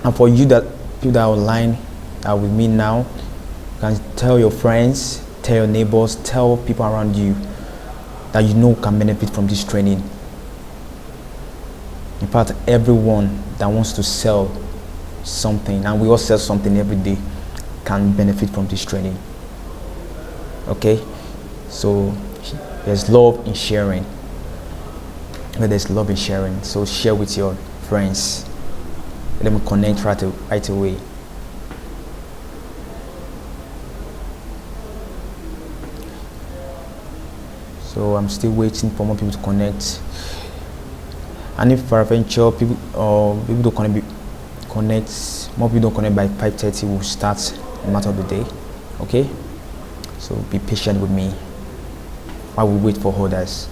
And for you that people that are online are with me now, you can tell your friends, tell your neighbors, tell people around you that you know can benefit from this training. In fact, everyone that wants to sell something, and we all sell something every day, can benefit from this training. Okay, so there's love in sharing. There's love in sharing, so share with your friends. Let them connect right away. So I'm still waiting for more people to connect. And if peradventure people don't connect, more people don't connect by 5:30, we'll start no matter of the day. Okay, so be patient with me while we wait for others.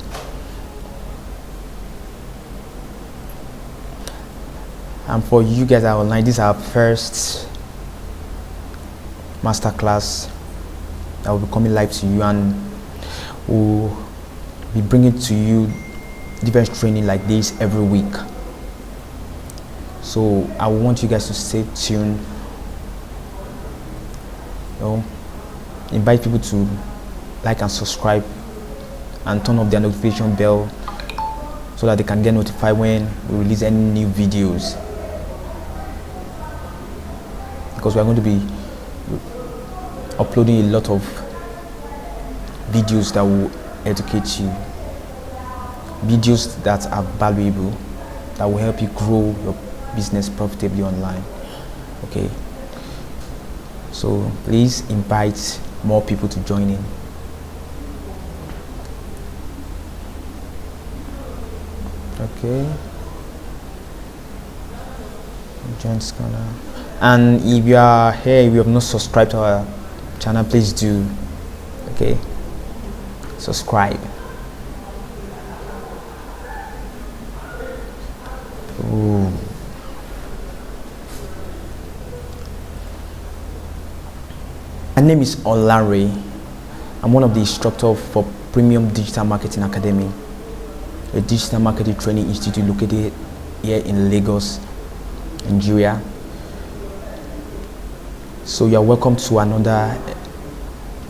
And for you guys that are online, this is our first masterclass that will be coming live to you, and we'll be bringing to you different training like this every week. So I want you guys to stay tuned. Invite people to like and subscribe and turn off their notification bell so that they can get notified when we release any new videos, because we are going to be uploading a lot of videos that will educate you, videos that are valuable, that will help you grow your business profitably online. Okay, so please invite more people to join in. Okay, join Scholar. And if you are here, if you have not subscribed to our channel, please do. Okay, subscribe. Ooh. My name is Olare. I'm one of the instructors for Premium Digital Marketing Academy, a digital marketing training institute located here in Lagos, Nigeria. So you are welcome to another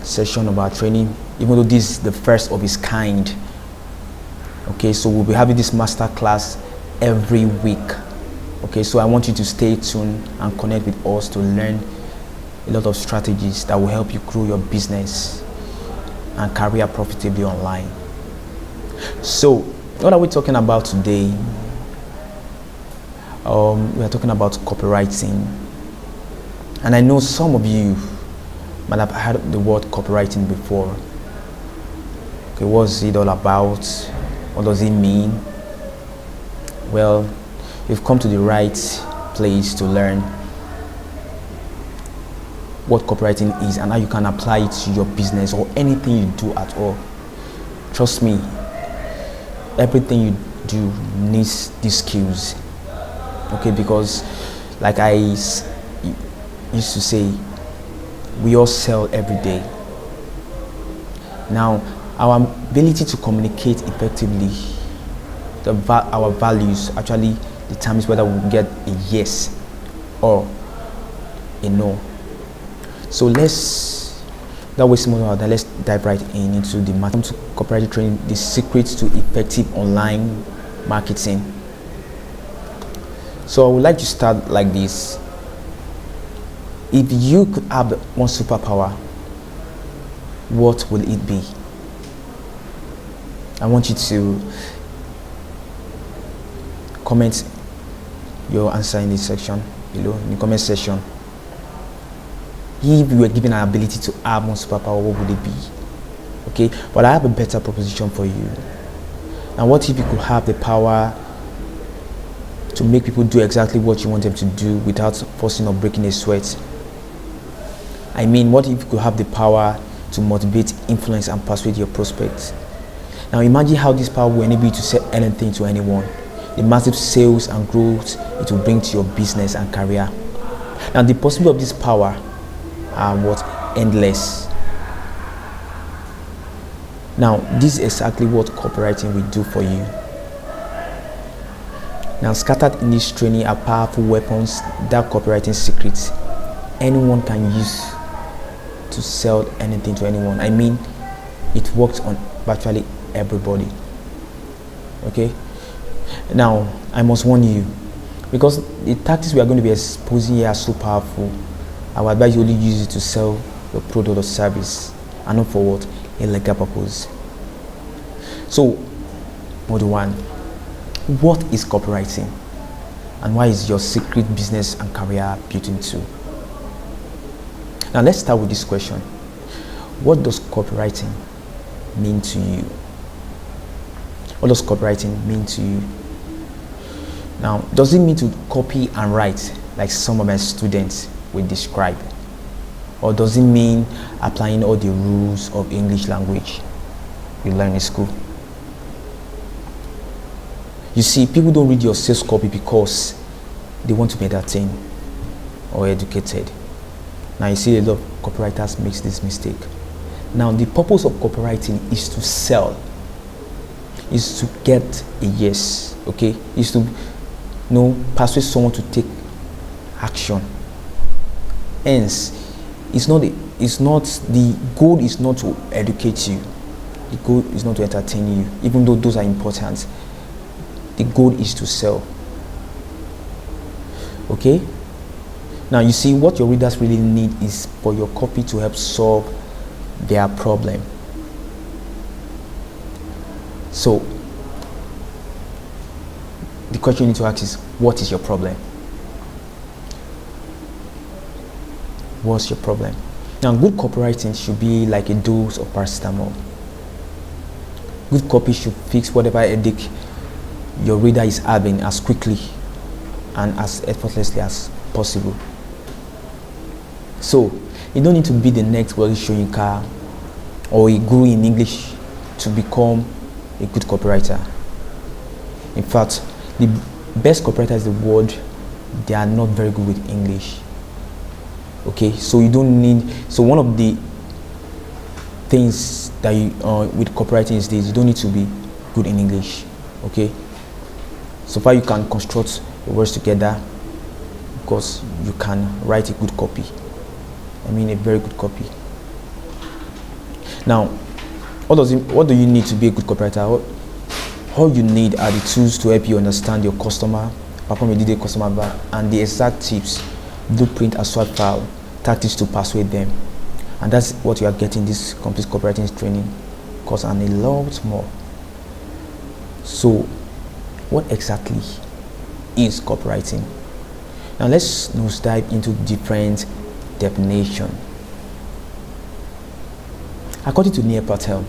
session of our training, even though this is the first of its kind. Okay, so we'll be having this master class every week. Okay, so I want you to stay tuned and connect with us to learn a lot of strategies that will help you grow your business and career profitably online. So what are we talking about today? We are talking about copywriting, and I know some of you might have heard the word copywriting before. Okay, what's it all about? What does it mean? Well, you've come to the right place to learn what copywriting is and how you can apply it to your business or anything you do at all. Trust me, everything you do needs these skills. Okay, because like I used to say, we all sell every day. Now, our ability to communicate effectively, our values actually determines whether we get a yes or a no. So let's not waste more time. Let's dive right into the matter. To copywriting training, the secrets to effective online marketing. So I would like to start like this. If you could have one superpower, what will it be? I want you to comment your answer in this section below, in the comment section. If you were given an ability to have one superpower, what would it be? Okay, but I have a better proposition for you. And what if you could have the power to make people do exactly what you want them to do without forcing or breaking a sweat? I mean, what if you could have the power to motivate, influence, and persuade your prospects? Now imagine how this power will enable you to sell anything to anyone. The massive sales and growth it will bring to your business and career. Now the possibility of this power are endless. Now this is exactly what copywriting will do for you. Now, scattered in this training are powerful weapons that copywriting secrets anyone can use to sell anything to anyone. I mean, it works on virtually everybody. Okay. Now, I must warn you, because the tactics we are going to be exposing here are so powerful, I would advise you only use it to sell your product or service, and not for what? A legal purpose. So, module 1. What is copywriting? And why is your secret business and career built into? Now, let's start with this question. What does copywriting mean to you? What does copywriting mean to you? Now, does it mean to copy and write like some of my students will describe? Or does it mean applying all the rules of English language you learn in school? You see, people don't read your sales copy because they want to be entertained or educated. Now, you see a lot of copywriters make this mistake. Now, the purpose of copywriting is to sell, is to get a yes, okay? Is to persuade someone to take action. Hence, the goal is not to educate you. The goal is not to entertain you, even though those are important. The goal is to sell. Okay? Now, you see, what your readers really need is for your copy to help solve their problem. So, the question you need to ask is, what is your problem? What's your problem? Now, good copywriting should be like a dose of paracetamol. Good copy should fix whatever headache your reader is having as quickly and as effortlessly as possible. So, you don't need to be the next Wally Shoyinka or a guru in English to become a good copywriter. In fact, the best copywriters in the world, they are not very good with English. Okay, so you don't need. So one of the things that you with copywriting is this: you don't need to be good in English. Okay, so far you can construct the words together because you can write a good copy. I mean, a very good copy. Now, what do you need to be a good copywriter? All you need are the tools to help you understand your customer, perform a detailed customer value, and the exact tips, blueprint, and swag file, tactics to persuade them. And that's what you are getting this complete copywriting training course and a lot more. So, what exactly is copywriting? Now let's dive into different definition. According to Neil Patel,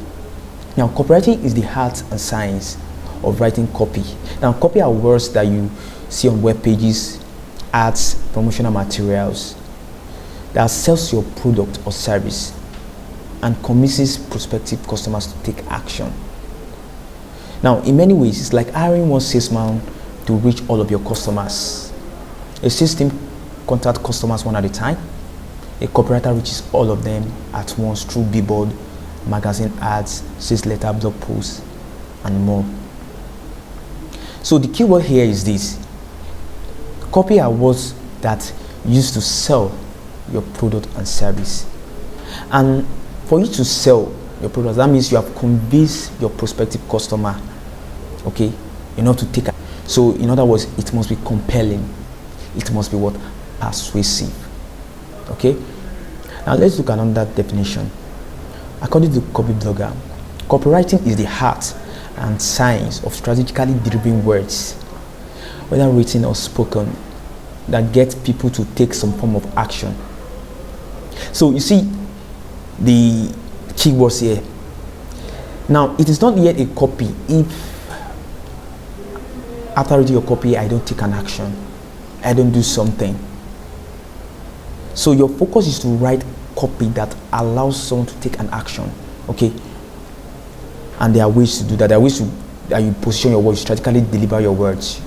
now copywriting is the art and science of writing copy. Now, copy are words that you see on web pages, ads, promotional materials that sells your product or service and convinces prospective customers to take action. Now, in many ways, it's like hiring one salesman to reach all of your customers. A sales team contact customers one at a time. A copywriter reaches all of them at once through billboard, magazine ads, sales letter, blog posts, and more. So the key word here is this: copy are words that used to sell your product and service. And for you to sell your product, that means you have convinced your prospective customer, okay, enough to take. So in other words, it must be compelling. It must be what? Persuasive. Okay. Now let's look at another definition. According to Copy Blogger, copywriting is the art and science of strategically delivering words, whether written or spoken, that get people to take some form of action. So you see the keywords here. Now, it is not yet a copy if after reading your copy I don't take an action, I don't do something. So your focus is to write copy that allows someone to take an action. Okay, and there are ways to do that. There are ways that you position your words, strategically deliver your words.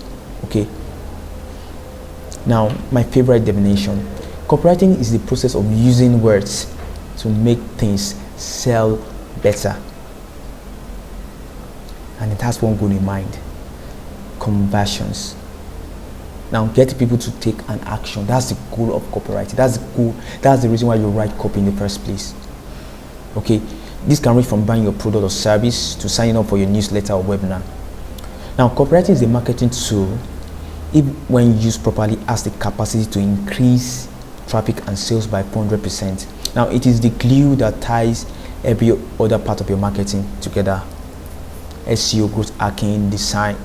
Okay. Now, my favorite definition: copywriting is the process of using words to make things sell better, and it has one goal in mind: conversions. Now, get people to take an action. That's the goal of copywriting. That's the goal. That's the reason why you write copy in the first place. Okay, this can range from buying your product or service to signing up for your newsletter or webinar. Now, copywriting is a marketing tool. If when used properly, has the capacity to increase traffic and sales by 400%. Now, it is the glue that ties every other part of your marketing together: SEO, growth hacking, design,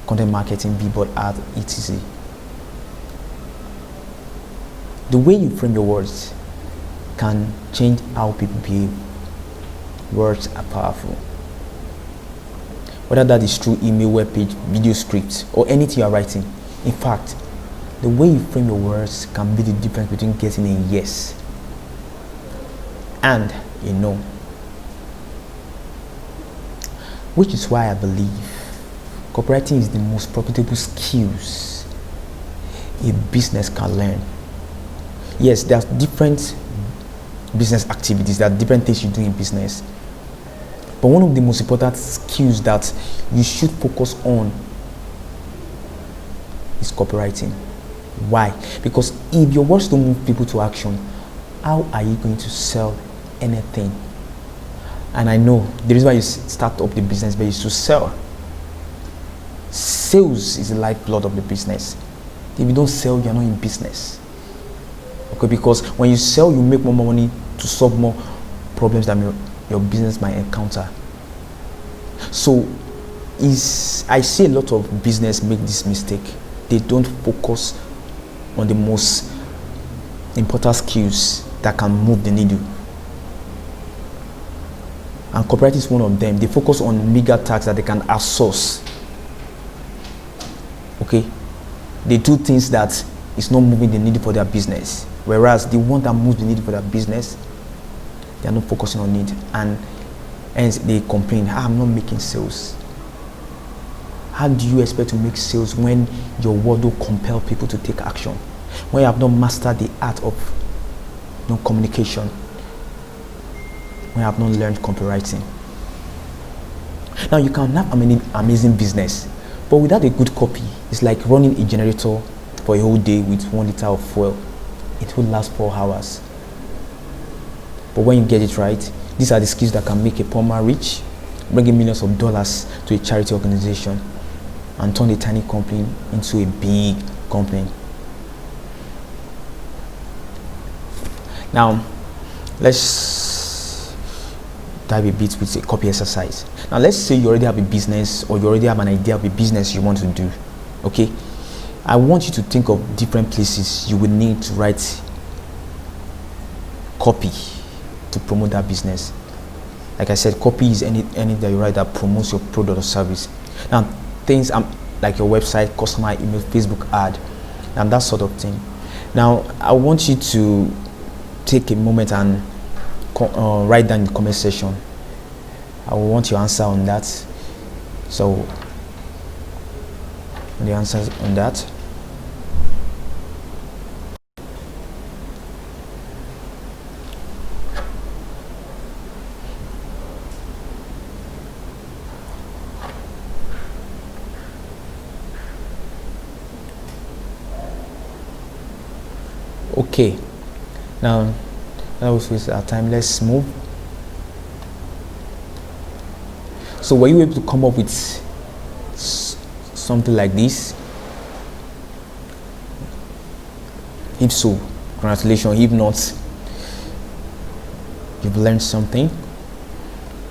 content marketing, billboard art, etc. The way you frame your words can change how people behave. Words are powerful. Whether that is through email, webpage, video script, or anything you are writing. In fact, the way you frame your words can be the difference between getting a yes and a no. Which is why I believe copywriting is the most profitable skills a business can learn. Yes, there are different business activities, there are different things you do in business. But one of the most important skills that you should focus on is copywriting. Why? Because if your words don't move people to action, how are you going to sell anything? And I know the reason why you start up the business is to sell. Sales is the lifeblood of the business. If you don't sell, you're not in business. Okay, because when you sell, you make more money to solve more problems that your business might encounter. So I see a lot of business make this mistake. They don't focus on the most important skills that can move the needle. And copywriting is one of them. They focus on meager tasks that they can outsource. Okay? They do things that is not moving the needle for their business. Whereas the one that moves the needle for their business, they are not focusing on it. And hence they complain, I'm not making sales. How do you expect to make sales when your word will compel people to take action? When you have not mastered the art of communication? When you have not learned copywriting? Now, you can have an amazing business, but without a good copy, it's like running a generator for a whole day with 1 liter of fuel. It will last 4 hours. But when you get it right, these are the skills that can make a poor man rich, bringing millions of dollars to a charity organization, and turn a tiny company into a big company. Now, let's dive a bit with a copy exercise. Now, let's say you already have a business, or you already have an idea of a business you want to do. Okay, I want you to think of different places you would need to write copy to promote that business. Like I said, copy is any that you write that promotes your product or service. Now, things like your website, customer email, Facebook ad, and that sort of thing. Now, I want you to take a moment and write down in the comment section. I will want your answer on that. So, the answers on that. Okay, now that was waste our time. Let's move. So, were you able to come up with something like this? If so, congratulations. If not, you've learned something.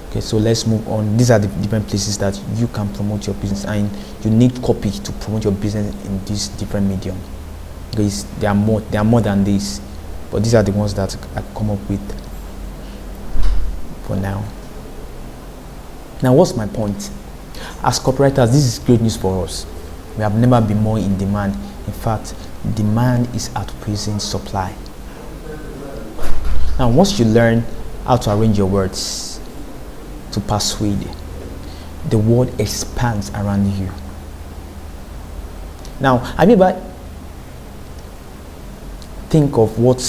Okay, so let's move on. These are the different places that you can promote your business, and you need copy to promote your business in this different medium. Because there are more than this, but these are the ones that I come up with for now. Now, what's my point? As copywriters, this is great news for us. We have never been more in demand. In fact, demand is outpacing supply. Now, once you learn how to arrange your words to persuade, the world expands around you. Now, have you ever think of what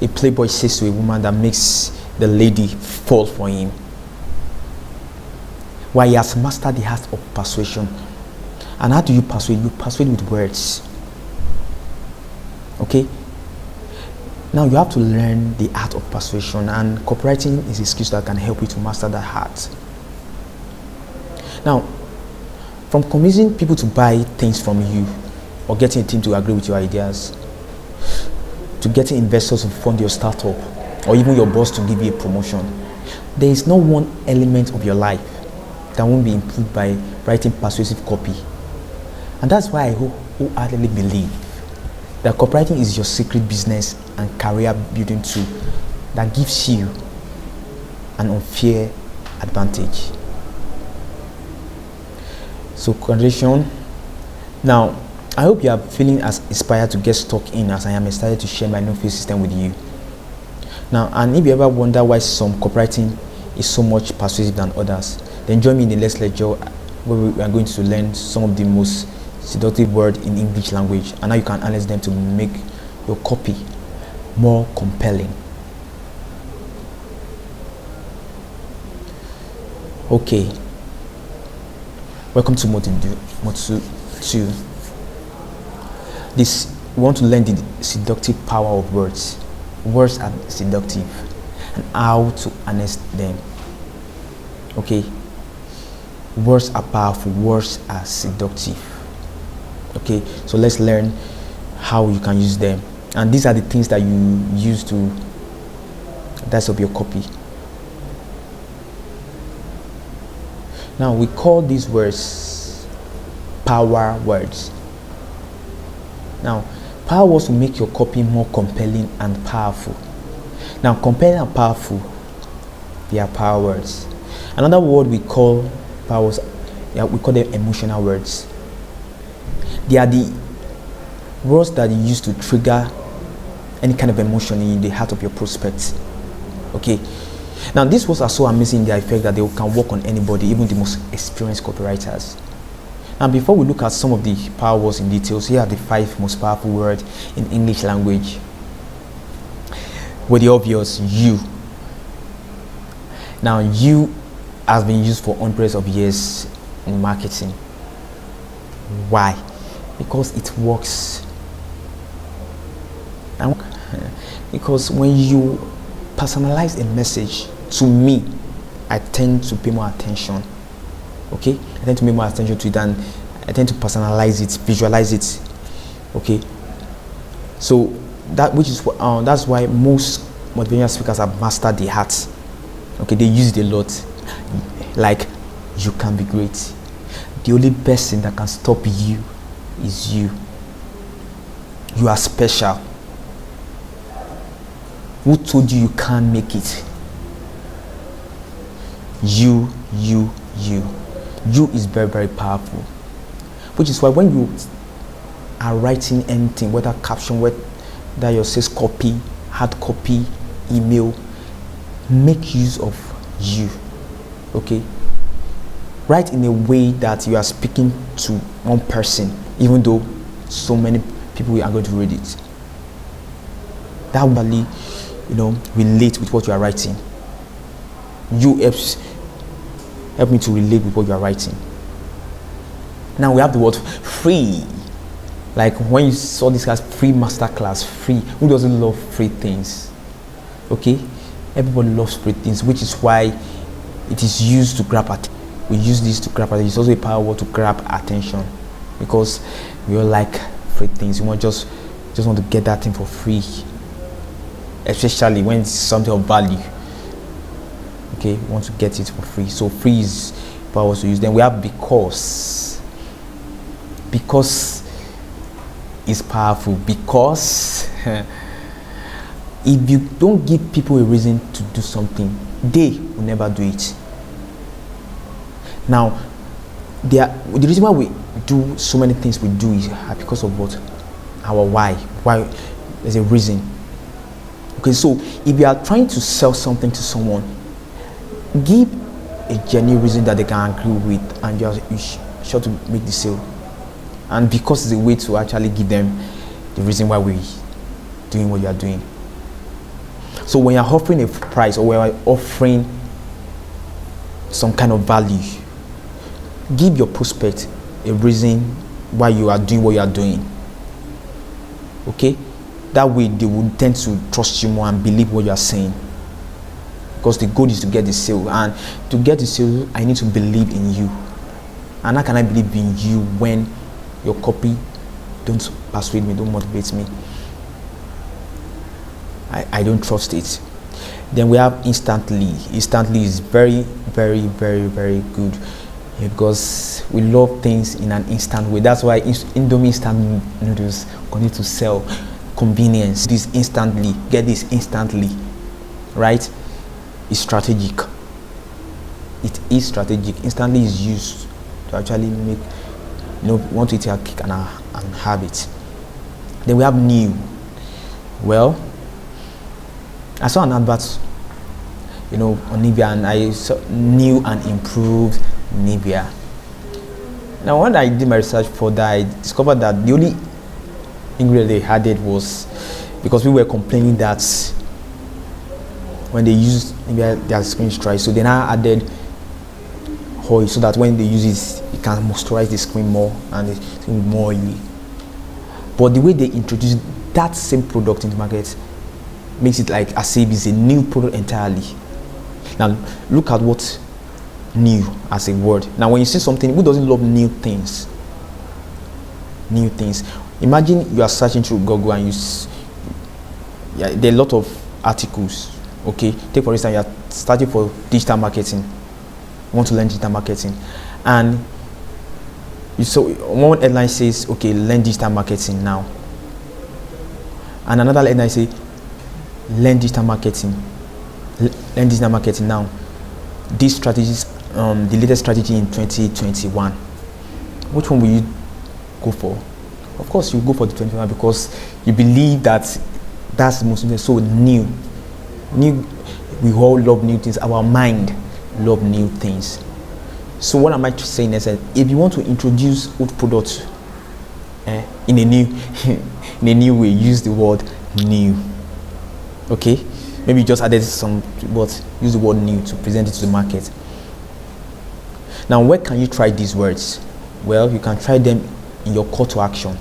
a playboy says to a woman that makes the lady fall for him? Why he has mastered the art of persuasion. And how do you persuade? You persuade with words. Okay? Now you have to learn the art of persuasion, and copywriting is a skill that can help you to master that art. Now, from convincing people to buy things from you, or getting a team to agree with your ideas, to getting investors to fund your startup, or even your boss to give you a promotion, there is no one element of your life that won't be improved by writing persuasive copy. And that's why I wholeheartedly believe that copywriting is your secret business and career building tool that gives you an unfair advantage. So congratulations. Now, I hope you are feeling as inspired to get stuck in as I am excited to share my new field system with you. Now, and if you ever wonder why some copywriting is so much persuasive than others, then join me in the next lecture where we are going to learn some of the most seductive words in English language and how you can analyze them to make your copy more compelling. Okay. Welcome to Module 2. We want to learn the seductive power of words. Words are seductive and how to harness them. Okay? Words are powerful. Words are seductive. Okay? So let's learn how you can use them. And these are the things that you use to dice up your copy. Now we call these words power words. Now, power words will make your copy more compelling and powerful. Now, compelling and powerful, they are power words. Another word we call power words, we call them emotional words. They are the words that you use to trigger any kind of emotion in the heart of your prospect. Okay. Now, these words are so amazing in their effect that they can work on anybody, even the most experienced copywriters. Now, before we look at some of the power words in details, here are the 5 most powerful words in English language. With the obvious, you. Now, you has been used for hundreds of years in marketing. Why? Because it works. And because when you personalize a message, to me, I tend to pay more attention. Okay, I tend to pay more attention to it, and I tend to personalize it, visualize it. Okay, so that's why most motivational speakers have mastered the art. Okay, they use it a lot. Like, you can be great. The only person that can stop you is you. You are special. Who told you you can't make it? You is very, very powerful. Which is why when you are writing anything, whether caption, whether your sales copy, hard copy, email, make use of you. Okay? Write in a way that you are speaking to one person, even though so many people are going to read it. That will really, relate with what you are writing. You help me to relate with what you are writing. Now we have the word free. Like when you saw this as free masterclass, free. Who doesn't love free things? Okay? Everybody loves free things, which is why it is used to grab attention. We use this to grab attention. It's also a power word to grab attention, because we all like free things. We just want to get that thing for free, especially when it's something of value. Okay, we want to get it for free. So free is power to use. Then we have because. Because is powerful. Because if you don't give people a reason to do something, they will never do it. Now, the reason why we do so many things we do is because of what? Our why. Why? There's a reason. Okay, so if you are trying to sell something to someone, give a genuine reason that they can agree with, and you're sure to make the sale. And because it's a way to actually give them the reason why we're doing what you are doing. So when you're offering a price, or when you're offering some kind of value, give your prospect a reason why you are doing what you are doing. Okay, that way they will tend to trust you more and believe what you are saying, because the goal is to get the sale, and to get the sale I need to believe in you. And how can I believe in you when your copy don't persuade me, don't motivate me? I don't trust it. Then we have instantly. Instantly is very, very, very, very good, because we love things in an instant way. That's why Indomie instant noodles continue to sell. Convenience. This instantly, get this instantly, right? It's strategic. It is strategic. Instantly is used to actually make, want to eat your cake and have it. Then we have new. Well, I saw an advert, on Nivea, and I saw new and improved Nivea. Now, when I did my research for that, I discovered that the only ingredient they added was, because we were complaining that when they use Nivea, their skin is dry, so they now added oil so that when they use it can moisturize the skin more and it's more oily. But the way they introduced that same product in the market makes it like as if it's a new product entirely. Now look at what new as a word. Now when you see something, who doesn't love new things? New things. Imagine you are searching through Google and there are a lot of articles. Okay, take for instance, you are starting for digital marketing. You want to learn digital marketing, and one headline says, okay, learn digital marketing now, and another headline says, learn digital marketing now. These strategies, the latest strategy in 2021. Which one will you go for? Of course, you go for the 21 because you believe that that's the most important. So new. We all love new things. Our mind love new things. So what am I saying is that if you want to introduce old products in a new way, use the word new. Okay, maybe you just added some, but use the word new to present it to the market. Now, where can you try these words? Well, you can try them in your call to action.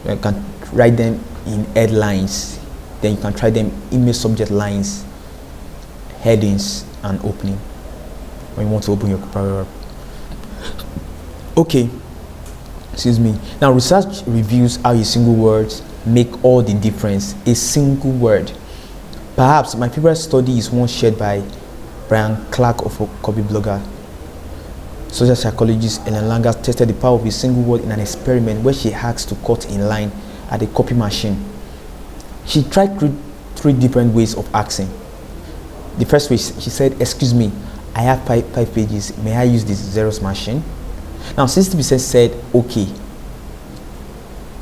You can write them in headlines. Then you can try them email subject lines, headings, and opening when you want to open your paragraph. Okay, excuse me. Now, research reviews how a single word make all the difference. A single word. Perhaps my favorite study is one shared by Brian Clark of a copy blogger. Social psychologist Ellen Langer tested the power of a single word in an experiment where she asked to cut in line at a copy machine. She tried three different ways of asking. The first way, she said, "Excuse me, I have five pages. May I use this Xerox machine?" Now, 60% said, "Okay."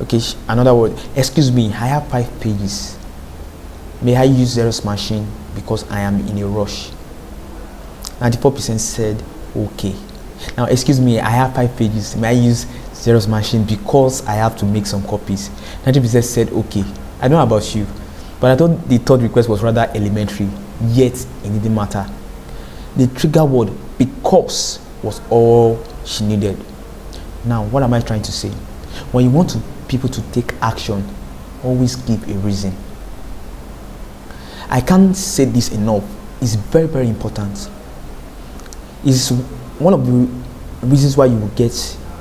Okay, another word, "Excuse me, I have 5 pages. May I use Xerox machine because I am in a rush?" 94% said, "Okay." Now, "Excuse me, I have 5 pages. May I use Xerox machine because I have to make some copies?" 90% said, "Okay." I don't know about you, but I thought the third request was rather elementary, yet it didn't matter. The trigger word, "because," was all she needed. Now, what am I trying to say? When you want people to take action, always give a reason. I can't say this enough. It's very, very important. It's one of the reasons why you will get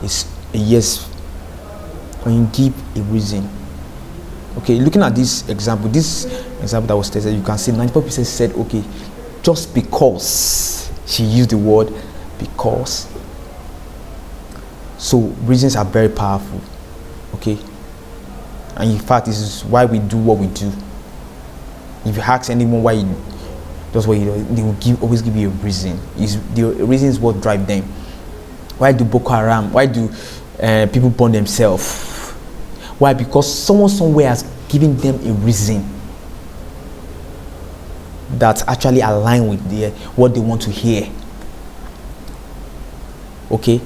a yes when you give a reason. Okay, looking at this example that was tested, you can see 94% said, "Okay, just because." She used the word "because." So reasons are very powerful. Okay, and in fact, this is why we do what we do. If you ask anyone why he does what he does, they will always give you a reason. The reason is what drive them. Why do Boko Haram? Why do people burn themselves? Why? Because someone somewhere has given them a reason that's actually aligned with what they want to hear. Okay,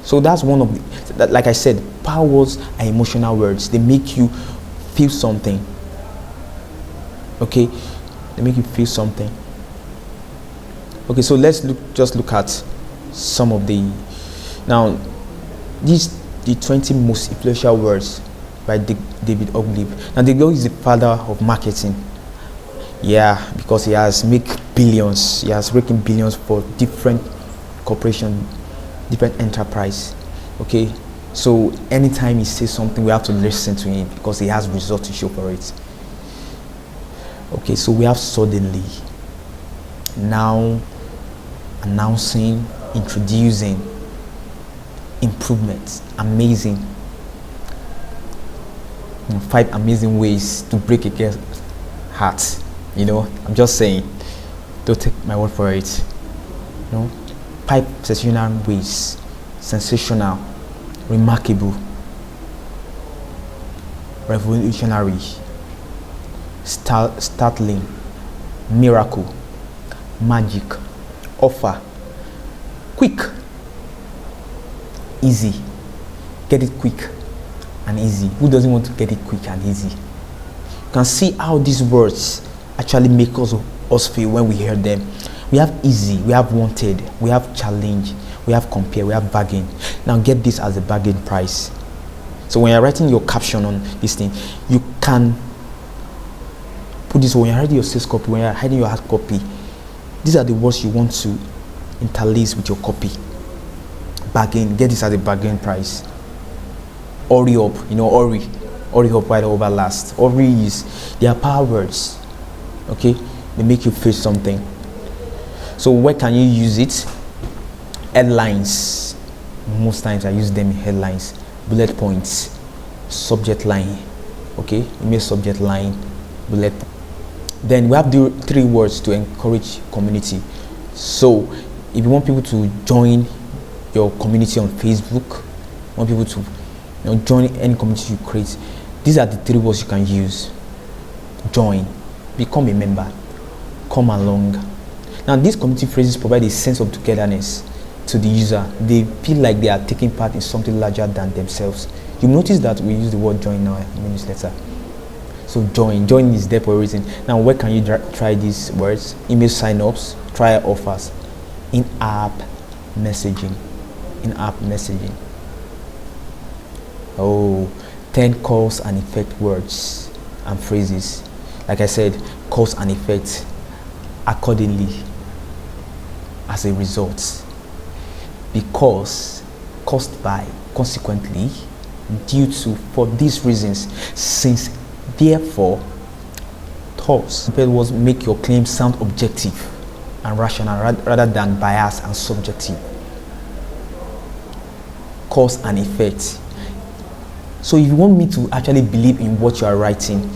so that's one of the, like I said, power words are emotional words. They make you feel something. Okay, they make you feel something. Okay, so let's just look at some of the. Now, These the 20 most influential words by David Ogilvy. Now, David Ogilvy is the father of marketing. Yeah, because he has made billions. He has raking billions for different corporation, different enterprise. Okay, so anytime he says something, we have to listen to him because he has results to show for it. Okay, so we have suddenly now announcing, introducing improvements. Amazing. 5 amazing ways to break a girl's heart. I'm just saying, don't take my word for it. 5 sensational ways. Sensational, remarkable, revolutionary, startling, miracle, magic, offer, quick, easy. Get it quick and easy. Who doesn't want to get it quick and easy? You can see how these words actually make us feel when we hear them. We have easy, we have wanted, we have challenge, we have compare, we have bargain. Now get this as a bargain price. So when you're writing your caption on this thing, you can put this. When you're writing your sales copy, when you're hiding your hard copy, these are the words you want to interlace with your copy. Bargain, get this as a bargain price. Hurry up, hurry up while over last. Hurry they are power words. Okay, they make you feel something. So where can you use it? Headlines. Most times I use them in headlines. Bullet points, subject line. Okay, email subject line, bullet. Then we have the 3 words to encourage community. So if you want people to join your community on Facebook, want people to join any community you create, these are the 3 words you can use. Join, become a member, come along. Now these community phrases provide a sense of togetherness to the user. They feel like they are taking part in something larger than themselves. You notice that we use the word join now in our newsletter. So join is there for a reason. Now where can you try these words? Email sign-ups, trial offers, in-app messaging. 10 cause and effect words and phrases. Like I said, cause and effect, accordingly, as a result, because, caused by, consequently, due to, for these reasons, since, therefore, thus. It was make your claim sound objective and rational rather than biased and subjective. Cause and effect. So if you want me to actually believe in what you are writing,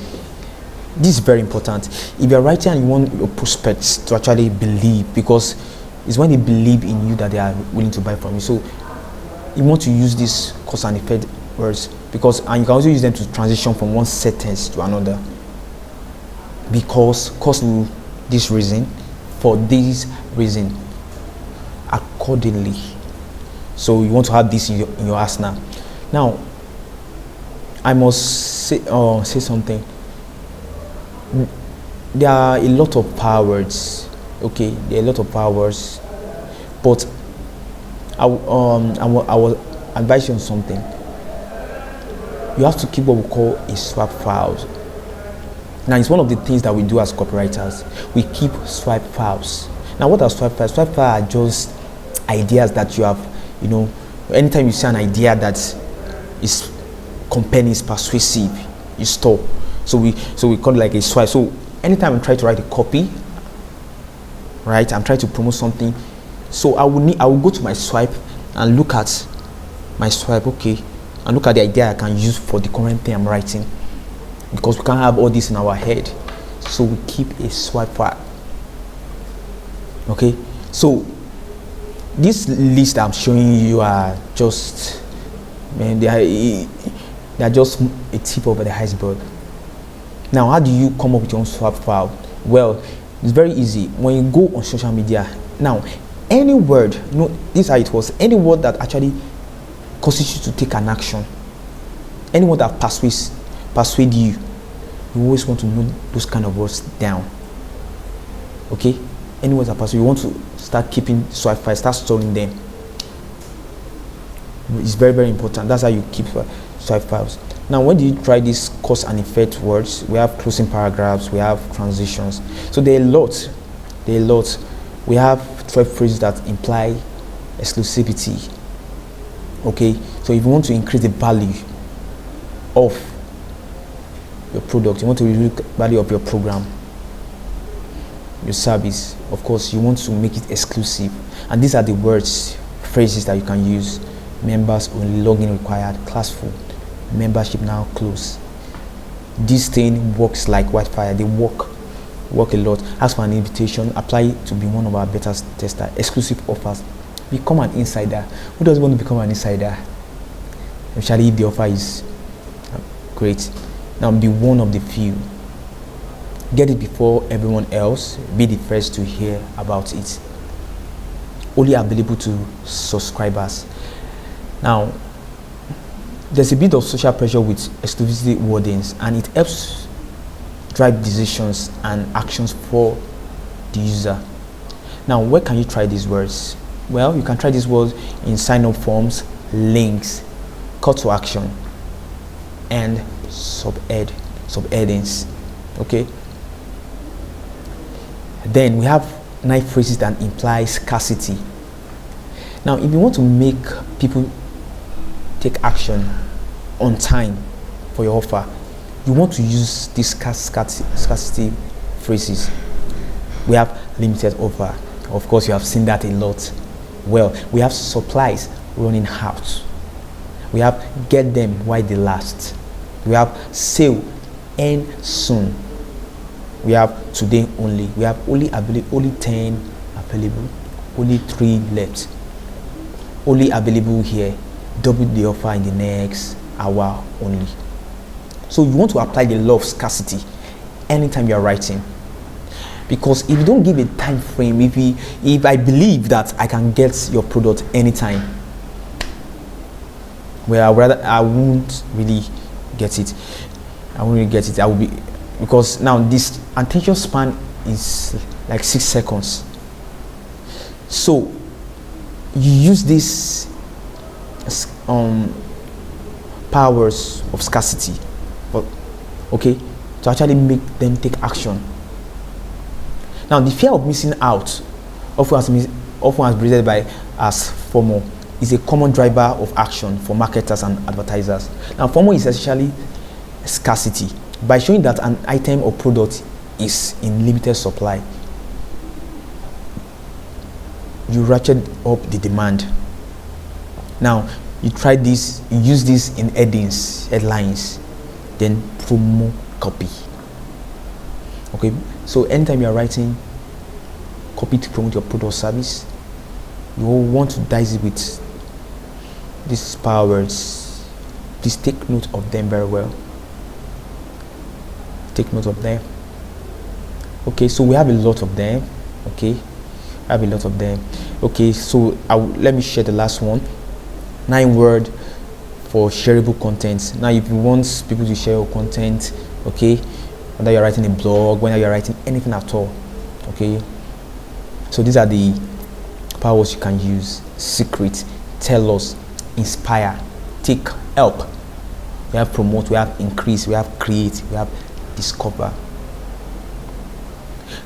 this is very important. If you are writing and you want your prospects to actually believe, because it's when they believe in you that they are willing to buy from you. So you want to use this cause and effect words, because, and you can also use them to transition from one sentence to another. Because, cause this reason, for this reason, accordingly. So you want to have this in your arsenal. Now I must say something. There are a lot of power words. Okay, there are a lot of power words, but I will advise you on something. You have to keep what we call a swap files. Now it's one of the things that we do as copywriters. We keep swipe files. Now what are swipe files? Swipe files are just ideas that you have. Anytime you see an idea that is compelling, is persuasive, you store. So we call it like a swipe. So anytime I try to write a copy, right, I'm trying to promote something, so I will go to my swipe and look at my swipe, okay, and look at the idea I can use for the current thing I'm writing, because we can't have all this in our head. So we keep a swipe file. Okay, so this list I'm showing you are just, they are just a tip over the iceberg. Now, how do you come up with your own swap file? Well, it's very easy. When you go on social media, now any word, this is how it was. Any word that actually causes you to take an action, any word that persuade you, you always want to note those kind of words down. Okay, any words that persuade you, want to start keeping swipe files, start storing them. It's very, very important. That's how you keep swipe files. Now, when you try these cause and effect words, we have closing paragraphs, we have transitions. So there are a lot. We have 12 phrases that imply exclusivity. Okay, so if you want to increase the value of your product, you want to reduce the value of your program, your service, of course, you want to make it exclusive. And these are the words, phrases that you can use. Members only, login required, class full, membership now closed. This thing works like wildfire. They work a lot. Ask for an invitation, apply to be one of our beta testers, exclusive offers, become an insider. Who doesn't want to become an insider? Especially if the offer is great. Now be one of the few. Get it before everyone else. Be the first to hear about it. Only available to subscribers. Now, there's a bit of social pressure with exclusivity wordings, and it helps drive decisions and actions for the user. Now, where can you try these words? Well, you can try these words in sign-up forms, links, call to action, and subheadings. Okay. Then we have 9 phrases that imply scarcity. Now, if you want to make people take action on time for your offer, you want to use these scarcity phrases. We have limited offer. Of course, you have seen that a lot. Well, we have supplies running out. We have get them while they last. We have sale end soon. We have today only. We have only 10 available, only 3 left. Only available here. Double the offer in the next hour only. So you want to apply the law of scarcity anytime you are writing, because if you don't give a time frame, if I believe that I can get your product anytime, well, I won't really get it. I will be, because now this attention span is like 6 seconds. So you use this powers of scarcity, okay, to actually make them take action. Now, the fear of missing out, often as presented by as FOMO, is a common driver of action for marketers and advertisers. Now, FOMO is essentially scarcity. By showing that an item or product is in limited supply, you ratchet up the demand. Now, you try this, you use this in headlines, then promo copy. Okay, so anytime you are writing copy to promote your product or service, you will want to dice it with these power words. Please take note of them very well. Take note of them. Okay, so we have a lot of them. Okay, okay, so let me share the last one. 9 words for shareable content. Now, if you want people to share your content, okay, whether you're writing a blog, whether you're writing anything at all, okay, so these are the powers you can use. Secret, tell us, inspire, take, help. We have promote, we have increase, we have create, we have discover.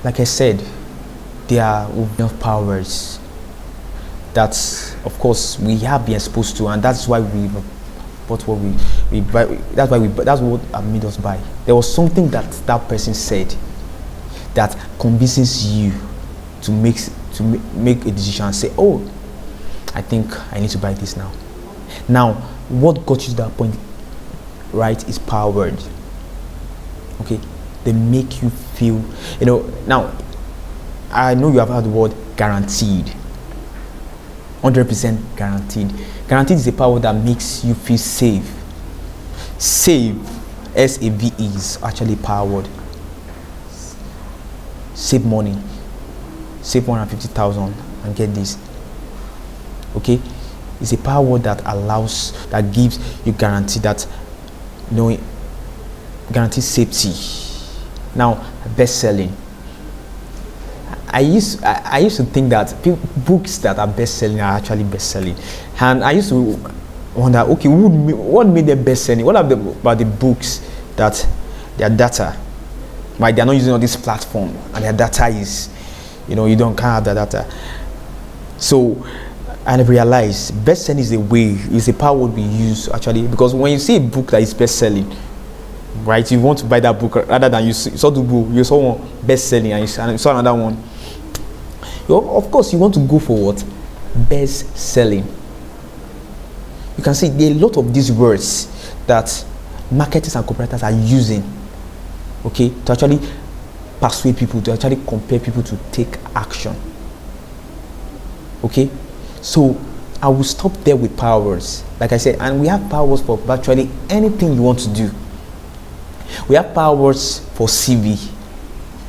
Like I said, there are enough powers that, of course, we have been exposed to, and that's why we bought what we buy. That's what made us buy. There was something that person said that convinces you to make a decision and say, oh, I think I need to buy this now. Now, what got you to that point, right, is power word. Okay, they make you feel, now I know you have heard the word guaranteed. 100% guaranteed. Guaranteed is a power that makes you feel safe. Save, S-A-V-E, is actually power word. Save money. Save 150,000 and get this. Okay, it's a power word that gives you guarantee that, guarantee safety. Now, best selling. I used to think that books that are best selling are actually best selling, and I used to wonder, okay, what made them best selling? What about the books that their data, right? They're not using on this platform, and their data is, you can't have the data. So, and I realized best selling is a power word we use actually, because when you see a book that is best selling, right, you want to buy that book rather than you saw the book, you saw one best selling and you saw another one. Of course, you want to go for what? Best selling. You can see there are a lot of these words that marketers and copywriters are using, okay, to actually persuade people, to actually compel people to take action. Okay, so I will stop there with power words, like I said, and we have power words for virtually anything you want to do. We have power words for CV.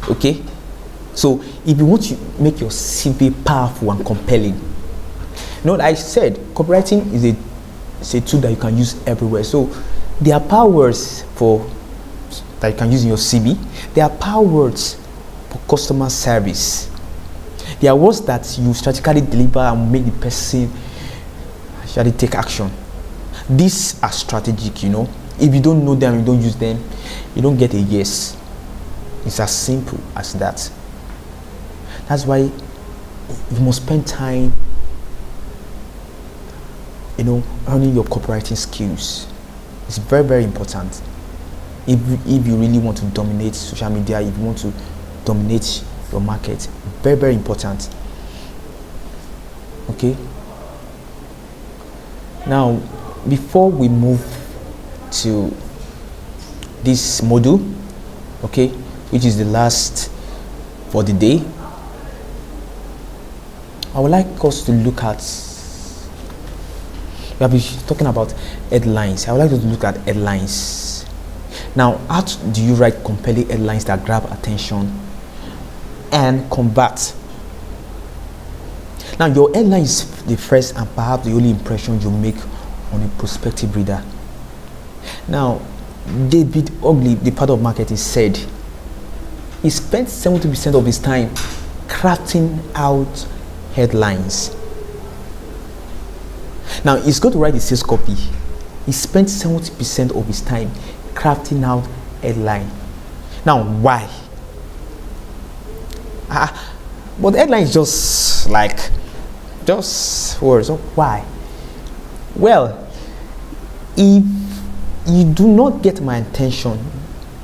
Okay, so if you want to make your CV powerful and compelling, like I said, copywriting is a tool that you can use everywhere. So there are power words that you can use in your CV. There are power words for customer service. There are words that you strategically deliver and make the person actually take action. These are strategic, If you don't know them, you don't use them, you don't get a yes. It's as simple as that. That's why you must spend time, earning your copywriting skills. It's very, very important. If you really want to dominate social media, if you want to dominate your market, very, very important. Okay. Now, before we move to this module, okay, which is the last for the day, I would like us to look at, we have been talking about headlines. I would like us to look at headlines. Now, how do you write compelling headlines that grab attention and convert? Now, your headline is the first and perhaps the only impression you make on a prospective reader. Now, David Ogley, the part of marketing, said he spent 70% of his time crafting out headlines. Now, he's going to write the sales copy. He spent 70% of his time crafting out headline. Now, why? But headline is just words. So why? Well, if you do not get my attention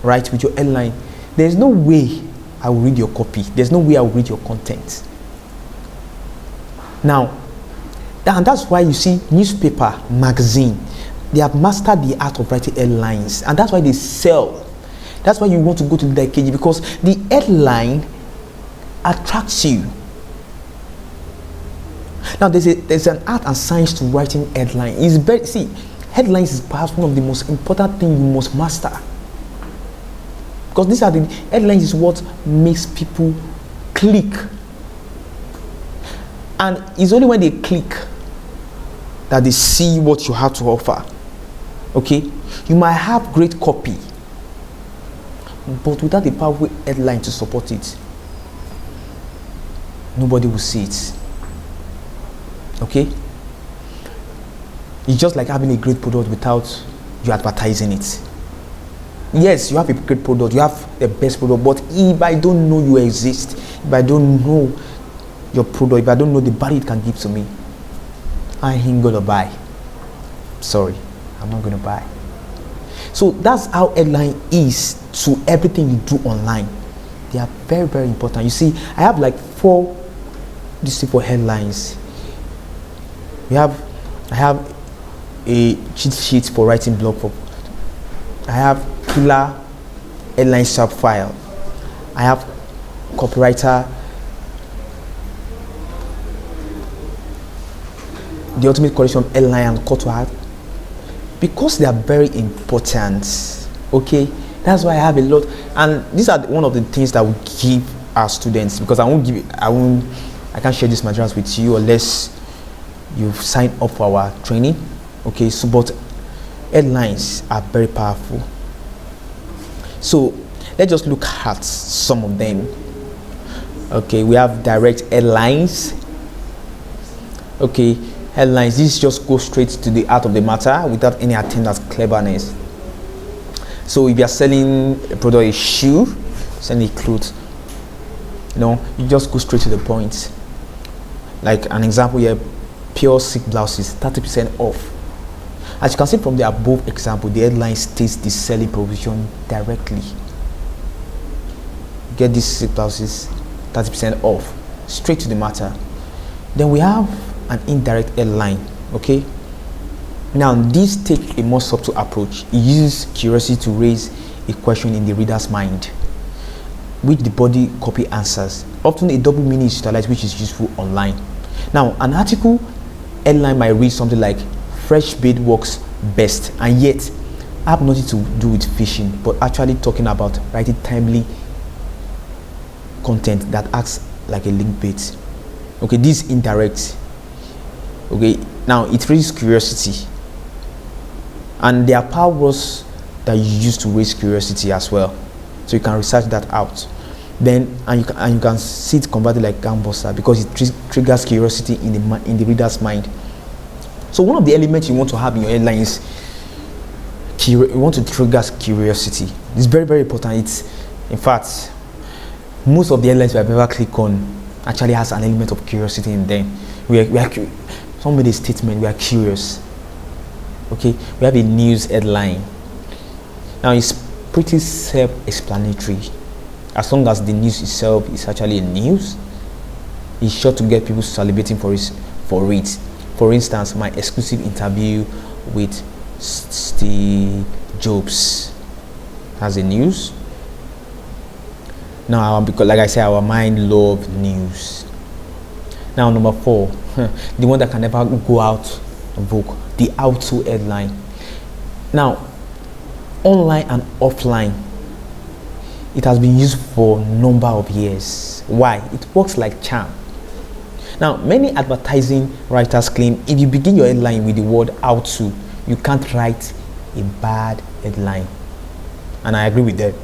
right with your headline, there's no way I will read your copy. There's no way I will read your content. Now, and that's why you see newspaper, magazine, they have mastered the art of writing headlines, and that's why they sell. That's why you want to go to the KG, because the headline attracts you. Now, there's an art and science to writing headline. Headlines is perhaps one of the most important things you must master, because these are the headlines is what makes people click, and it's only when they click that they see what you have to offer. Okay, you might have great copy, but without a powerful headline to support it, nobody will see it. Okay, it's just like having a great product without you advertising it. Yes, you have a great product, you have the best product, but if I don't know you exist, if I don't know your product, if I don't know the value it can give to me, I ain't gonna buy. Sorry, I'm not gonna buy. So that's how headline is to everything you do online. They are very, very important. You see, I have like 4 simple headlines. I have a cheat sheet for writing blog post. I have killer headline sharp file. I have copywriter, the ultimate collection of headline and call to action, because they are very important. Okay, that's why I have a lot, and these are one of the things that we give our students, because I can't share these materials with you unless you've signed up for our training. Okay, so but headlines are very powerful. So let's just look at some of them. Okay, we have direct headlines. Okay, headlines. This just goes straight to the heart of the matter without any attempt at cleverness. So if you are selling a product, a shoe, selling clothes, you just go straight to the point. Like an example here, pure silk blouses, 30% off. As you can see from the above example, the headline states the selling proposition directly. Get these silk blouses, 30% off, straight to the matter. Then we have an indirect headline. Okay, now this take a more subtle approach. It uses curiosity to raise a question in the reader's mind, which the body copy answers. Often a double meaning is utilized, which is useful online. Now an article headline might read something like fresh bait works best, and yet have nothing to do with fishing, but actually talking about writing timely content that acts like a link bait. Okay, this is indirect. Okay, now it raises curiosity, and there are power words that you use to raise curiosity as well, so you can research that out. Then you can see it converted like gangbusters because it triggers curiosity in the reader's mind. So one of the elements you want to have in your headline is you want to trigger curiosity. It's very, very important. It's, in fact, most of the headlines we have ever clicked on actually has an element of curiosity in them. Someone made a statement, we are curious. Okay, we have a news headline. Now it's pretty self-explanatory. As long as the news itself is actually a news, it's sure to get people salivating for it. For instance, my exclusive interview with Steve Jobs has a news. Now, because like I said, our mind loves news. Now, number 4, the one that can never go out of book, the how-to headline. Now, online and offline, it has been used for a number of years. Why? It works like charm. Now, many advertising writers claim if you begin your headline with the word how to, you can't write a bad headline. And I agree with that.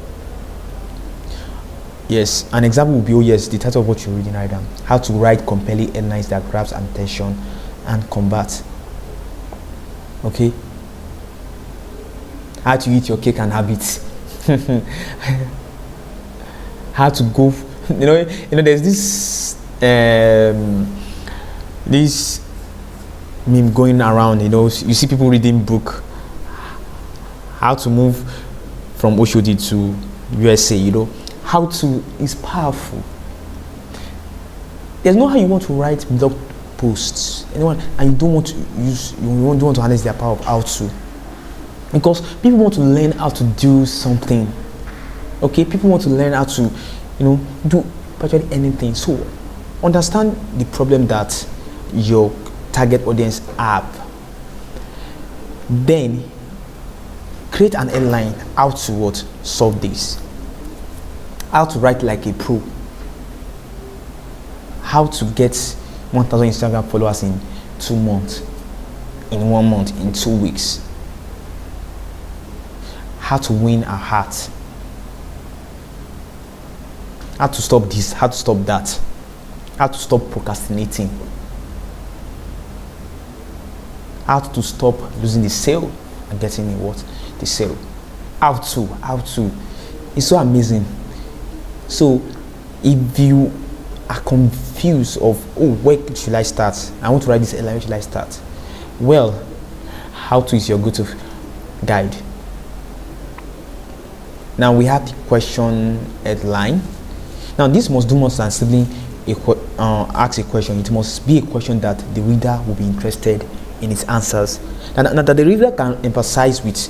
Yes, an example would be, the title of what you're reading right now. How to write compelling headlines that grabs attention and convert. Okay? How to eat your cake and have it. How to go, there's this meme going around, you see people reading book, how to move from Oshodi to USA, how to is powerful. There's no how you want to write blog posts, and you don't want to harness their power of how to, because people want to learn how to do something. Okay, people want to learn how to, do virtually anything. So understand the problem that your target audience have. Then create an headline how to solve this. How to write like a pro. How to get 1,000 Instagram followers in 2 months, in 1 month, in 2 weeks. How to win a heart. How to stop this, how to stop that. How to stop procrastinating. How to stop losing the sale and getting the sale. How to. It's so amazing. So if you are confused of where should I start? I want to write this headline, where should I start? Well, how to is your go-to guide. Now we have the question headline. Now this must do more than simply ask a question. It must be a question that the reader will be interested in its answers, and that the reader can empathize with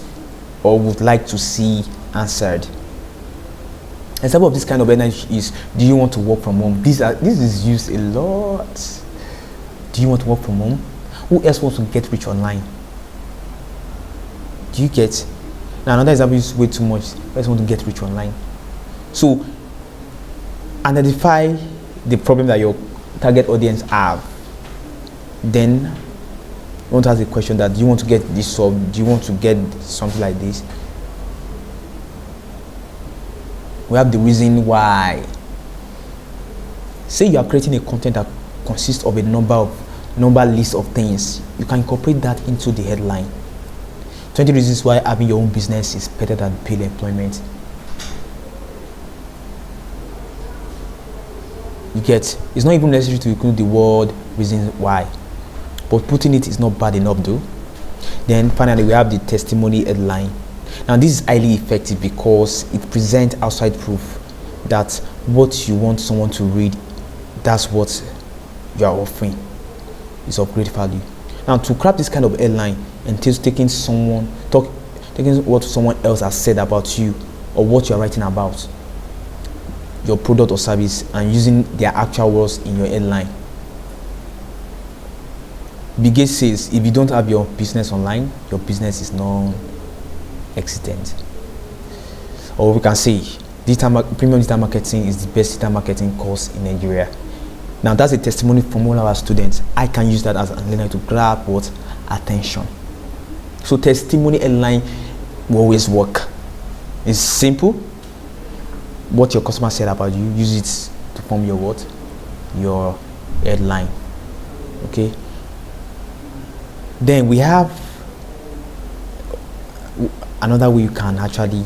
or would like to see answered. An example of this kind of energy is, do you want to work from home? This is used a lot. Do you want to work from home? Who else wants to get rich online? Do you get? Now another example is way too much. Who else want to get rich online? So identify the problem that your target audience have. Then you want to ask the question that, do you want to get this solved? Do you want to get something like this? We have the reason why. Say you are creating a content that consists of a number of number list of things, you can incorporate that into the headline. 20 reasons why having your own business is better than paid employment. You get, it's not even necessary to include the word reasons why, but putting it is not bad enough though. Then finally, we have the testimony headline. Now this is highly effective because it presents outside proof that what you want someone to read, that's what you are offering, is of great value. Now to craft this kind of headline entails taking what someone else has said about you or what you are writing about, your product or service, and using their actual words in your headline. Bill Gates says, if you don't have your business online, your business is non-existent. Or we can say, premium digital marketing is the best digital marketing course in Nigeria. Now that's a testimony from all our students. I can use that as an headline to grab what? Attention. So testimony headline will always work. It's simple. What your customer said about you, use it to form your what? Your headline. Okay. Then we have another way you can actually,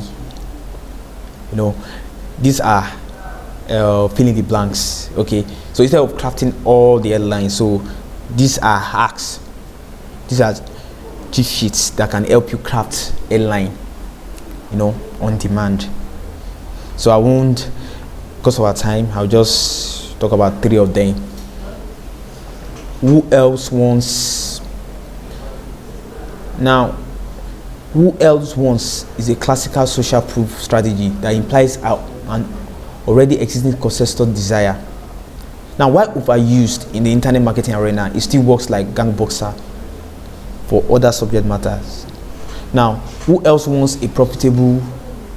these are fill in the blanks. Okay, so instead of crafting all the headlines, so these are hacks, these are cheat sheets that can help you craft headline on demand. So I won't, because of our time, I'll just talk about 3 of them. Who else wants is a classical social proof strategy that implies an already existing consensus desire. Now, while overused in the internet marketing arena, it still works like gangboxer for other subject matters. Now, who else wants a profitable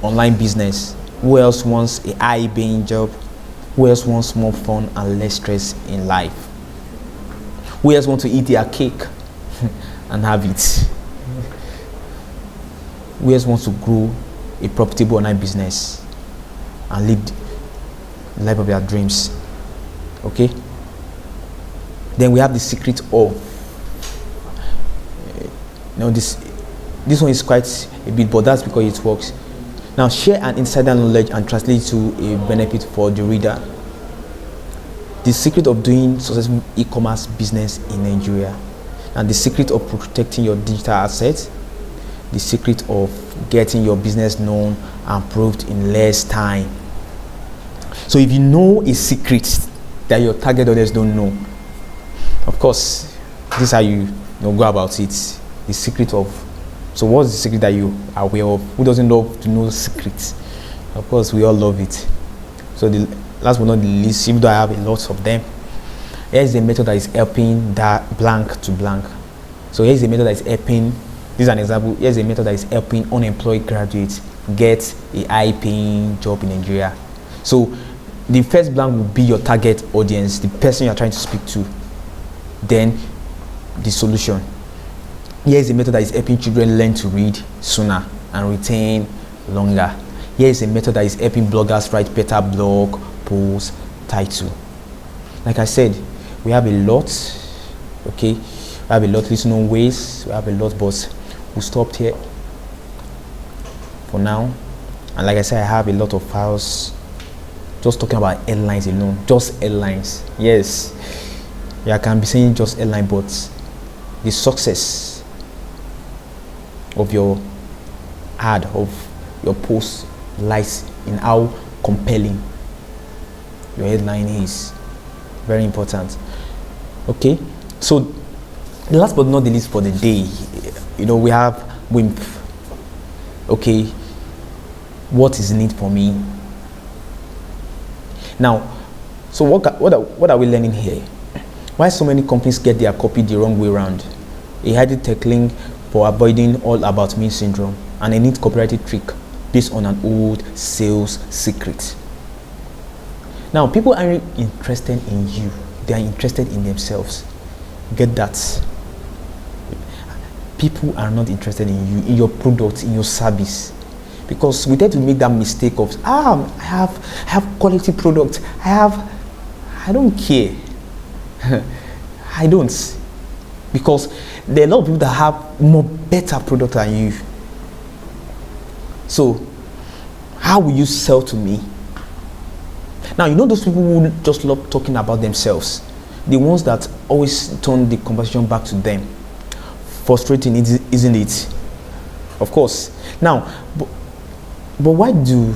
online business? Who else wants a high-paying job? Who else wants more fun and less stress in life? Who else wants to eat their cake and have it? Who else wants to grow a profitable online business and live the life of their dreams? Okay. Then we have the secret of. This one is quite a bit, but that's because it works. Now share an insider knowledge and translate it to a benefit for the reader. The secret of doing successful e-commerce business in Nigeria, and the secret of protecting your digital assets, the secret of getting your business known and proved in less time. So if you know a secret that your target audience don't know, of course, this is how you go about it. The secret of, so what's the secret that you are aware of? Who doesn't love to know secrets? Of course, we all love it. So the last but not the least, even though I have a lot of them, here's a method that is helping that blank to blank. So here's a method that is helping, this is an example, here's a method that is helping unemployed graduates get a high-paying job in Nigeria. So the first blank will be your target audience, the person you are trying to speak to. Then the solution. Here is a method that is helping children learn to read sooner and retain longer. Here is a method that is helping bloggers write better blog post title. Like I said, we have a lot. Okay, we have a lot of little known ways. We have a lot, but we'll stop here for now. And like I said, I have a lot of files just talking about headlines alone, just headlines. Yes, I can be saying just headline, but the success of your ad, of your post, lies in how compelling your headline is. Very important. Okay, so last but not the least for the day, we have Whim. Okay, what is in it for me? Now, so what are we learning here? Why so many companies get their copy the wrong way around? A highly tackling for avoiding all about me syndrome, and a neat copywriting trick based on an old sales secret. Now, people aren't interested in you, they are interested in themselves. Get that? People are not interested in you, in your product, in your service. Because we tend to make that mistake of, I have quality product, I don't care. I don't. because there are a lot of people that have more better product than you. So how will you sell to me? Now, you know those people who just love talking about themselves, the ones that always turn the conversation back to them. Frustrating, isn't it? Of course. Now, but why do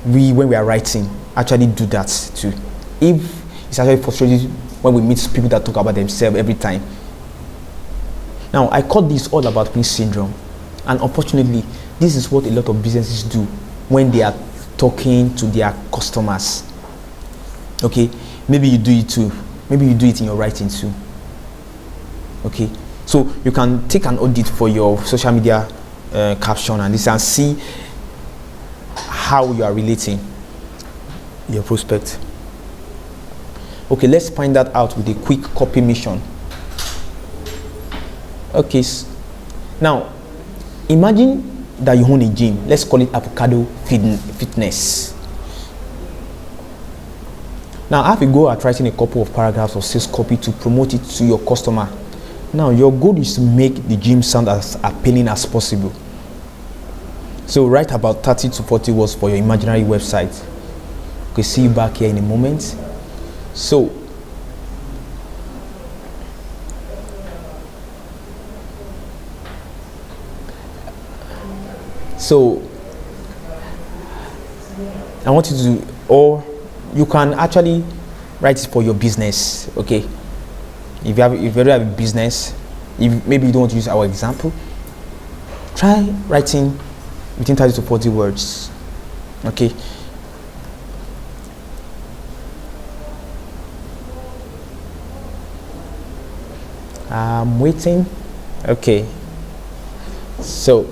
we, when we are writing, actually do that too? If it's actually frustrating when we meet people that talk about themselves every time. Now, I call this all about me syndrome, and unfortunately, this is what a lot of businesses do when they are talking to their customers. Okay, maybe you do it too. Maybe you do it in your writing too. Okay, so you can take an audit for your social media caption and this and see how you are relating your prospect. Okay, let's find that out with a quick copy mission. Okay, now imagine that you own a gym. Let's call it Avocado Fitness. Now have a go at writing a couple of paragraphs of sales copy to promote it to your customer. Now your goal is to make the gym sound as appealing as possible. So write about 30 to 40 words for your imaginary website. Okay, see you back here in a moment. So I want you to, or you can actually write it for your business. Okay, if you already have a business, if maybe you don't want to use our example, try writing between 30 to 40 words. Okay, I'm waiting. Okay, so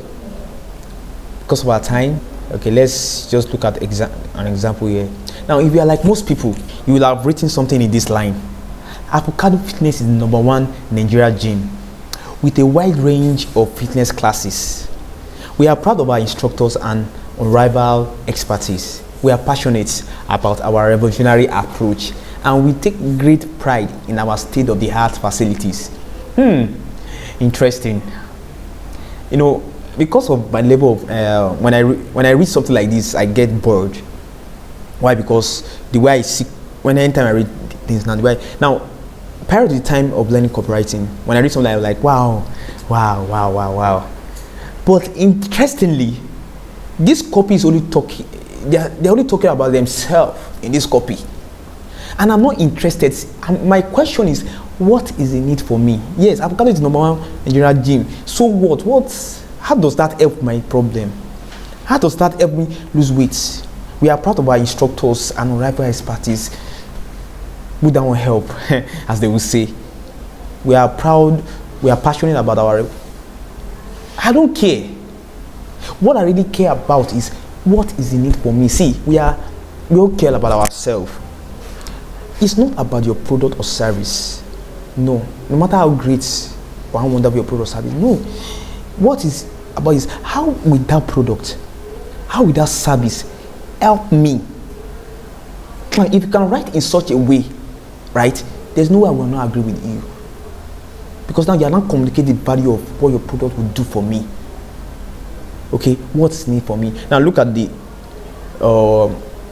because of our time, okay, let's just look at an example here. Now, if you are like most people, you will have written something in this line. Avocado Fitness is the #1 Nigeria gym with a wide range of fitness classes. We are proud of our instructors and unrivaled expertise. We are passionate about our revolutionary approach, and we take great pride in our state-of-the-art facilities. Interesting. You know, because of my level of when I read something like this, I get bored. Why? Because the way I see, anytime I read things now, prior to the time of learning copywriting, when I read something, I was like, wow. But interestingly, this copy is only talking. They're only talking about themselves in this copy, and I'm not interested. My question is, what is the need for me? Yes, I've got it #1 Nigeria gym. So what? How does that help my problem? How does that help me lose weight? We are proud of our instructors and unrivaled expertise. We don't want help, as they will say. We are proud. We are passionate about our. I don't care. What I really care about is what is the need for me. See, we all care about ourselves. It's not about your product or service. No matter how great or how wonderful your product or service. No, what is about is how will that product, how will that service help me? Like, if you can write in such a way, right, there's no way I will not agree with you, because now you are not communicating the value of what your product will do for me. Okay, what's need for me? Now look at the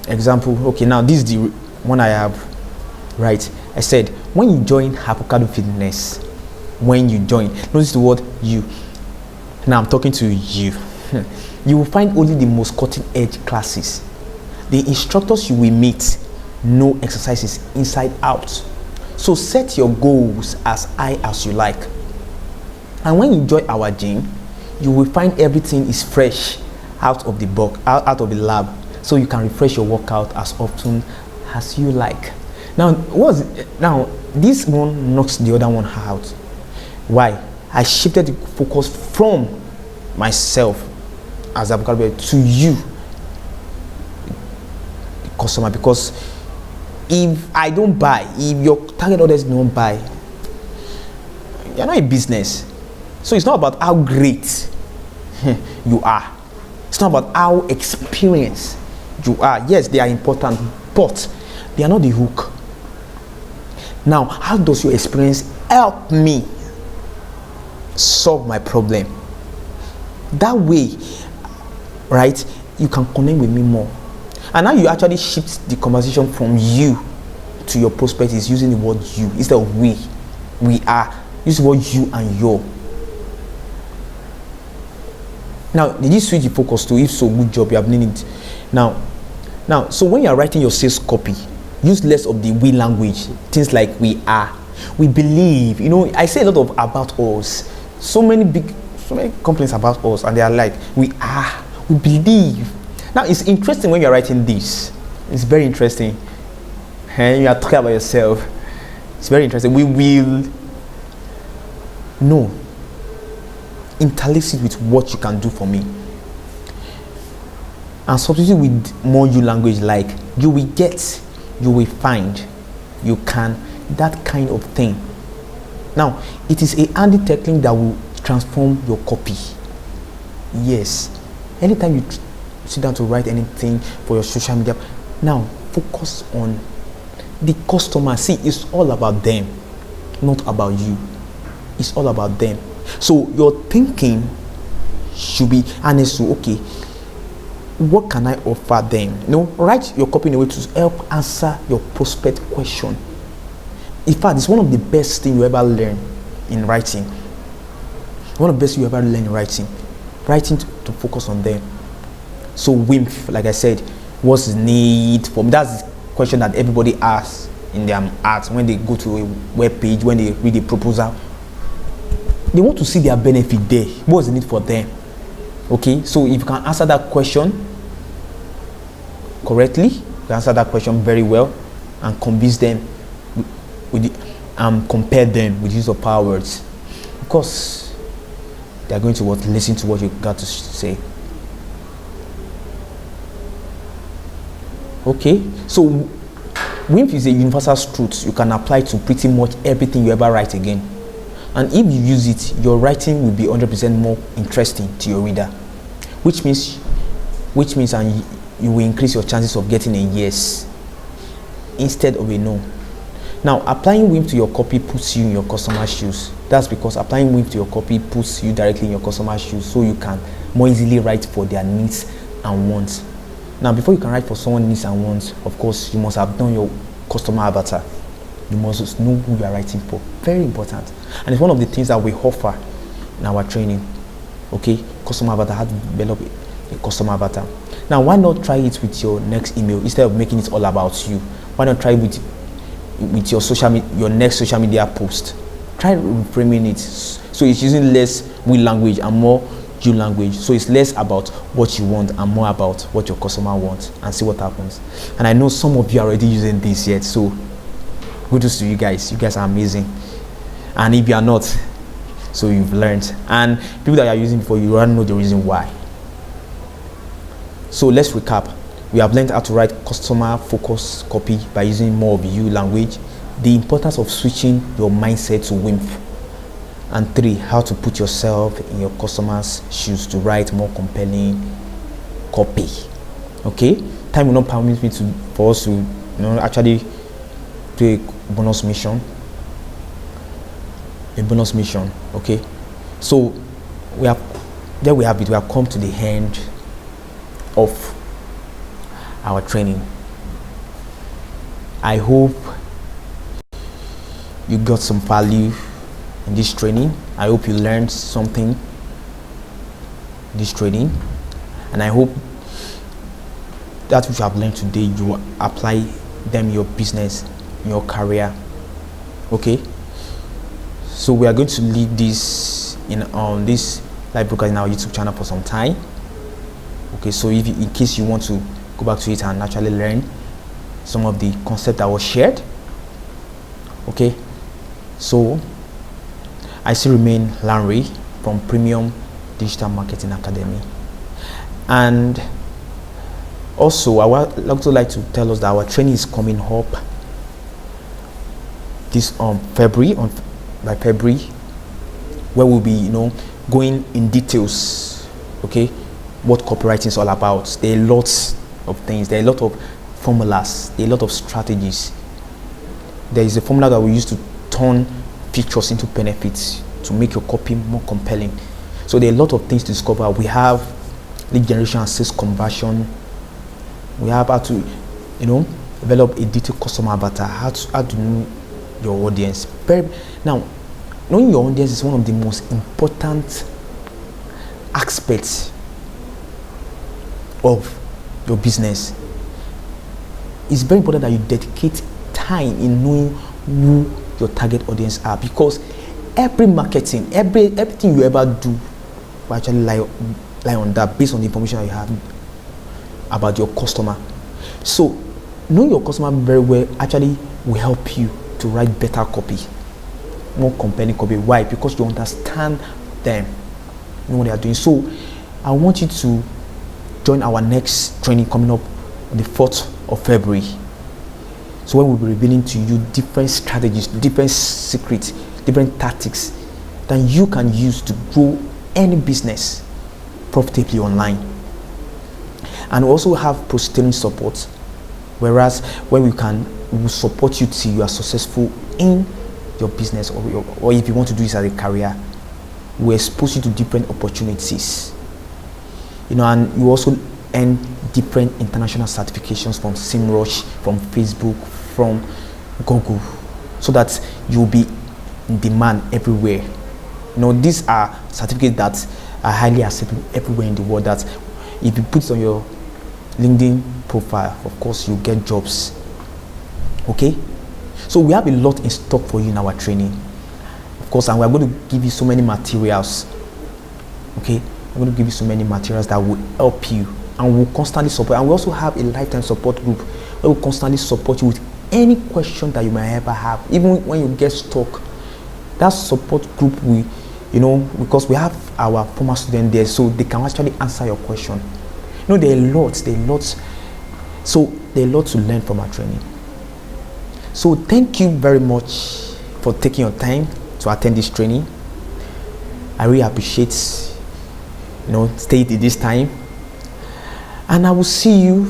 example. Okay, now this is the one I have. Right, I said when you join Avocado Fitness, when you join, notice the word you. Now I'm talking to you. You will find only the most cutting edge classes. The instructors you will meet know exercises inside out. So set your goals as high as you like. And when you join our gym, you will find everything is fresh out of the box, out of the lab, so you can refresh your workout as often as you like. Now, this one knocks the other one out. Why? I shifted the focus from myself as a to you, the customer, because if I don't buy, if your target audience don't buy, you're not a business. So it's not about how great you are. It's not about how experienced you are. Yes, they are important, but they are not the hook. Now, how does your experience help me solve my problem. That way, right, you can connect with me more. And now you actually shift the conversation from you to your prospect is using the word you instead of we. We are. Use the word you and your. Now, did you switch the focus to? If so, good job. You have named it. Now, so when you are writing your sales copy, use less of the we language. Things like we are, we believe. You know, I say a lot of about us. So many complaints about us, and they are like, we are, we believe. Now, it's interesting when you're writing this. It's very interesting. And you are talking about yourself. It's very interesting. We will know. Interlace it with what you can do for me. And substitute with more you language like you will get, you will find, you can, that kind of thing. Now, it is a handy technique that will transform your copy. Yes. Anytime you sit down to write anything for your social media, now focus on the customer. See, it's all about them, not about you. It's all about them. So your thinking should be honest to, okay, what can I offer them? You know, write your copy in a way to help answer your prospect question. In fact, it's one of the best things you ever learn in writing. One of the best you ever learn in writing. Writing to focus on them. So Whim, like I said, what's the need for me? That's the question that everybody asks in their ads when they go to a web page, when they read a proposal. They want to see their benefit there. What's the need for them? Okay, so if you can answer that question correctly, you answer that question very well and convince them compare them with use of power words. Of course, they are going to listen to what you got to say. Okay, so Whim is a universal truth you can apply to pretty much everything you ever write again. And if you use it, your writing will be 100% more interesting to your reader, which means and you will increase your chances of getting a yes instead of a no. Now, applying Whim to your copy puts you in your customer's shoes. That's because applying Whim to your copy puts you directly in your customer's shoes, so you can more easily write for their needs and wants. Now, before you can write for someone's needs and wants, of course, you must have done your customer avatar. You must know who you are writing for. Very important. And it's one of the things that we offer in our training. Okay, customer avatar, how to develop a customer avatar. Now, why not try it with your next email instead of making it all about you? Why not try it with your next social media post? Try reframing it so it's using less we language and more you language. So it's less about what you want and more about what your customer wants, and see what happens. And I know some of you are already using this yet, so kudos to you guys. You guys are amazing. And if you are not, so you've learned. And people that are using before, you already know the reason why. So let's recap. We have learned how to write customer focused copy by using more of you language, the importance of switching your mindset to Whim, and 3, how to put yourself in your customer's shoes to write more compelling copy. Okay, time will not permit me for us to actually do a bonus mission. Okay, so we have it. We have come to the end of our training. I hope you got some value in this training. I hope you learned something in this training, and I hope that which you have learned today, you will apply them in your business, in your career. Okay, so we are going to leave this in this live broadcast in our YouTube channel for some time. Okay, so if in case you want to go back to it and actually learn some of the concept that was shared. Okay, so I still remain Larry from Premium Digital Marketing Academy, and also I would also like to tell us that our training is coming up this February, by February, where we'll be going in details. Okay, what copywriting is all about. There are lots of things, there are a lot of formulas, there are a lot of strategies. There is a formula that we use to turn features into benefits to make your copy more compelling. So there are a lot of things to discover. We have lead generation and sales conversion. We have how to, develop a detailed customer avatar. How to know your audience. Now, knowing your audience is one of the most important aspects of your business. It's very important that you dedicate time in knowing who your target audience are, because every marketing, everything you ever do will actually lie on that, based on the information that you have about your customer. So knowing your customer very well actually will help you to write better copy, more compelling copy. Why? Because you understand them, you know what they are doing. So I want you to join our next training coming up on the 4th of February. So when we'll be revealing to you different strategies, different secrets, different tactics that you can use to grow any business profitably online. And we also have post-training support, whereas when we will support you till you are successful in your business, or if you want to do this as a career, we expose you to different opportunities, and you also earn different international certifications from SEMrush, from Facebook, from Google, so that you'll be in demand everywhere. These are certificates that are highly accepted everywhere in the world, that if you put it on your LinkedIn profile, of course you get jobs. Okay, so we have a lot in stock for you in our training, of course, and we're going to give you so many materials. Okay, we're going to give you so many materials that will help you, and will constantly support. And we also have a lifetime support group where we constantly support you with any question that you might ever have, even when you get stuck. That support group, because we have our former students there, so they can actually answer your question. There are lots. So there are lots to learn from our training. So thank you very much for taking your time to attend this training. I really appreciate, staying at this time. And I will see you